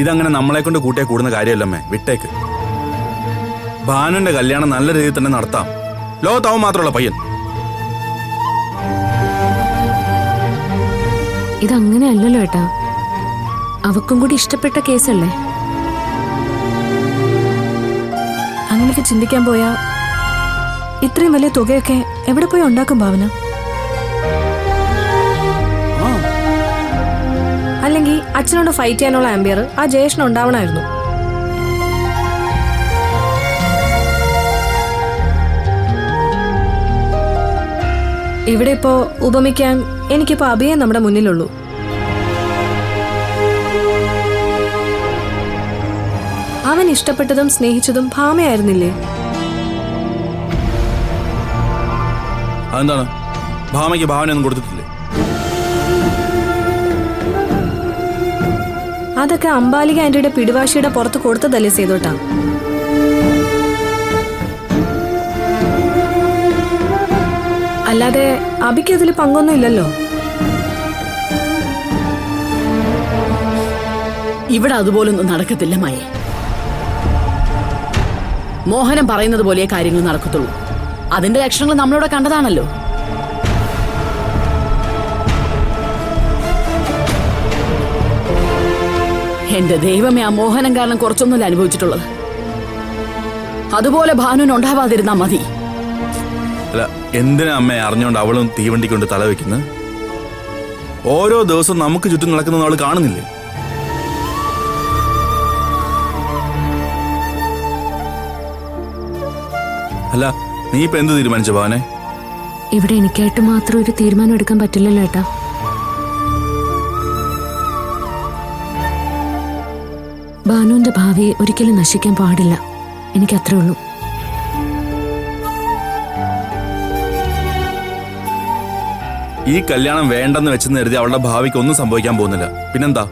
ഇതങ്ങനെ നമ്മളെ കൊണ്ട് കൂട്ടിയാൽ കൂടുന്ന കാര്യമല്ലമ്മേ, വിട്ടേക്ക്. ഭാനുവിന്റെ കല്യാണം നല്ല രീതിയിൽ തന്നെ നടത്താം. ലോകത്താവും മാത്രമുള്ള പയ്യൻ. ഇതങ്ങനെയല്ലല്ലോ ഏട്ടാ, അവക്കും കൂടി ഇഷ്ടപ്പെട്ട കേസല്ലേ. അങ്ങനെയൊക്കെ ചിന്തിക്കാൻ പോയാ ഇത്രയും വലിയ തുകയൊക്കെ എവിടെ പോയി ഉണ്ടാക്കും ഭാവന? അല്ലെങ്കിൽ അച്ഛനോട് ഫൈറ്റ് ചെയ്യാനുള്ള ആംബിയർ ആ ജയേഷന് ഉണ്ടാവണമായിരുന്നു. ഇവിടെ ഇപ്പോ ഉപമിക്കാൻ എനിക്കിപ്പോ അഭിയെ നമ്മുടെ മുന്നിലുള്ളൂ. അവൻ ഇഷ്ടപ്പെട്ടതും സ്നേഹിച്ചതും ഭാമയായിരുന്നില്ലേ? അതെന്താണ്, ഭാമയ്ക്ക് ഭാവനയൊന്നും കൊടുത്തിട്ടില്ലേ? അതൊക്കെ അംബാലിക ആന്റിയുടെ പിടിവാശിയുടെ പുറത്ത് കൊടുത്തതല്ലേ സേതോട്ടാ. അല്ലാതെ അബിക്ക് അതിൽ പങ്കൊന്നും ഇല്ലല്ലോ. ഇവിടെ അതുപോലൊന്നും നടക്കത്തില്ല മായേ. മോഹനം പറയുന്നത് പോലെ കാര്യങ്ങൾ നടക്കത്തുള്ളൂ. അതിന്റെ ലക്ഷണങ്ങൾ നമ്മളിവിടെ കണ്ടതാണല്ലോ. എന്റെ ദൈവമേ, ആ മോഹനം കാരണം കുറച്ചൊന്നുമല്ല അനുഭവിച്ചിട്ടുള്ളത്. അതുപോലെ ഭാനുവിന് ഉണ്ടാവാതിരുന്നാ മതി. അല്ല, എന്തിനാ അമ്മയെ അറിഞ്ഞുകൊണ്ട് അവളും തീവണ്ടിക്കൊണ്ട് തലവെക്കുന്നത്? ഓരോ ദിവസവും നമുക്ക് ചുറ്റും നടക്കുന്നത് അവൾ കാണുന്നില്ലേ? അല്ല, നീ ഇപ്പൊ എന്ത് തീരുമാനിച്ചു ഭാവനെ? ഇവിടെ എനിക്കായിട്ട് മാത്രം ഒരു തീരുമാനം എടുക്കാൻ പറ്റില്ലല്ലോ ഏട്ടാ. ഭാനുവിന്റെ ഭാവിയെ ഒരിക്കലും നശിക്കാൻ പാടില്ല. എനിക്കത്രേ ഉള്ളൂ. ഈ കല്യാണം വേണ്ടെന്ന് വെച്ചെന്ന് കരുതി അവളുടെ ഭാവിക്ക് ഒന്നും സംഭവിക്കാൻ പോകുന്നില്ല. പിന്നെന്താ?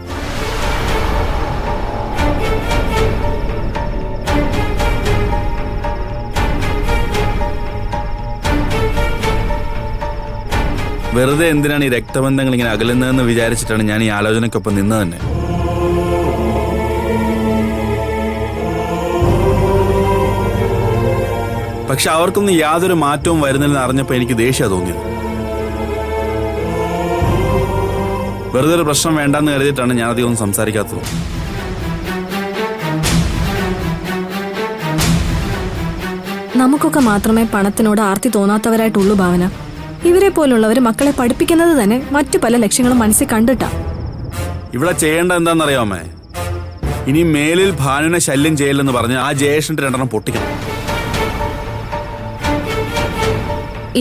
വെറുതെ എന്തിനാണ് ഈ രക്തബന്ധങ്ങൾ ഇങ്ങനെ അകലുന്നതെന്ന് വിചാരിച്ചിട്ടാണ് ഞാൻ ഈ ആലോചനയ്ക്കൊപ്പം നിന്ന് തന്നെ. പക്ഷെ അവർക്കൊന്നും യാതൊരു മാറ്റവും വരുന്നില്ലെന്ന് അറിഞ്ഞപ്പോൾ എനിക്ക് ദേഷ്യം തോന്നിയത്. വെറുതെ ഒരു പ്രശ്നം വേണ്ടെന്ന് കരുതിയിട്ടാണ് ഞാൻ അധികം ഒന്നും സംസാരിക്കാത്തത്. നമുക്കൊക്കെ മാത്രമേ പണത്തിനോട് ആർത്തി തോന്നാത്തവരായിട്ടുള്ളൂ ഭാവന. ഇവരെ പോലുള്ളവർ മക്കളെ പഠിപ്പിക്കുന്നത് തന്നെ മറ്റു പല ലക്ഷ്യങ്ങളും മനസ്സിൽ കണ്ടിട്ടാ. ഇവിടെ ചെയ്യേണ്ട എന്താണെന്നറിയാമേ? ഇനി മേലിൽ ഭാനുവിനെ ശല്യം ചെയ്യില്ലെന്ന് പറഞ്ഞ് ആ ജയേഷിന്റെ 2 പൊട്ടിക്കണം.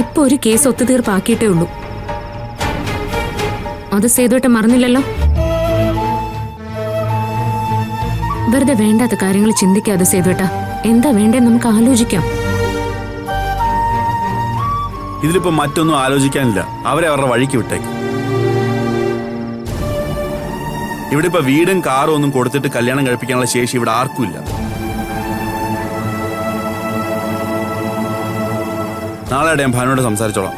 ഇപ്പൊ ഒരു കേസ് ഒത്തുതീർപ്പാക്കിയിട്ടേ ഉള്ളൂ. അത് സേതുവേട്ടൻ മറന്നില്ലല്ലോ. വെറുതെ വേണ്ടാത്ത കാര്യങ്ങൾ ചിന്തിക്കാതെ സേതുവേട്ട, എന്താ വേണ്ടേ നമുക്ക് ആലോചിക്കാം. ഇതിലിപ്പോ മറ്റൊന്നും ആലോചിക്കാനില്ല. അവരെ അവരുടെ വഴിക്ക് വിട്ടേക്ക്. ഇവിടെ ഇപ്പൊ വീടും കാറും ഒന്നും കൊടുത്തിട്ട് കല്യാണം കഴിപ്പിക്കാനുള്ള ശേഷി ഇവിടെ ആർക്കും ഇല്ല. നാളെ ഞാൻ ഭാനുവിനോട് സംസാരിച്ചോളാം.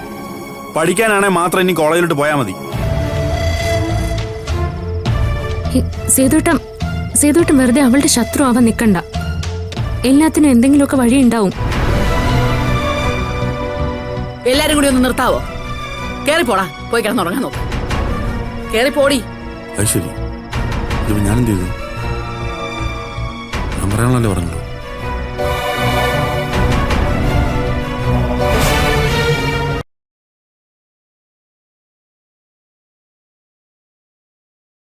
പഠിക്കാനാണെങ്കിൽ മാത്രം ഇനി കോളേജിലോട്ട് പോയാൽ മതി. സേതുവേട്ടൻ വെറുതെ അവളുടെ ശത്രു ആവാൻ നിൽക്കണ്ട. എല്ലാത്തിനും എന്തെങ്കിലുമൊക്കെ വഴി ഉണ്ടാവും. എല്ലാരും കൂടി ഒന്ന് നിർത്താവോ? കേറിപ്പോടാ, പോയി കിടന്നുറങ്ങാൻ നോക്കാം. കേറിപ്പോടി. അത് ശരി, ഇതിപ്പോ ഞാനെന്ത് ചെയ്തു? ഞാൻ പറയാനുള്ളല്ലേ പറഞ്ഞല്ലോ.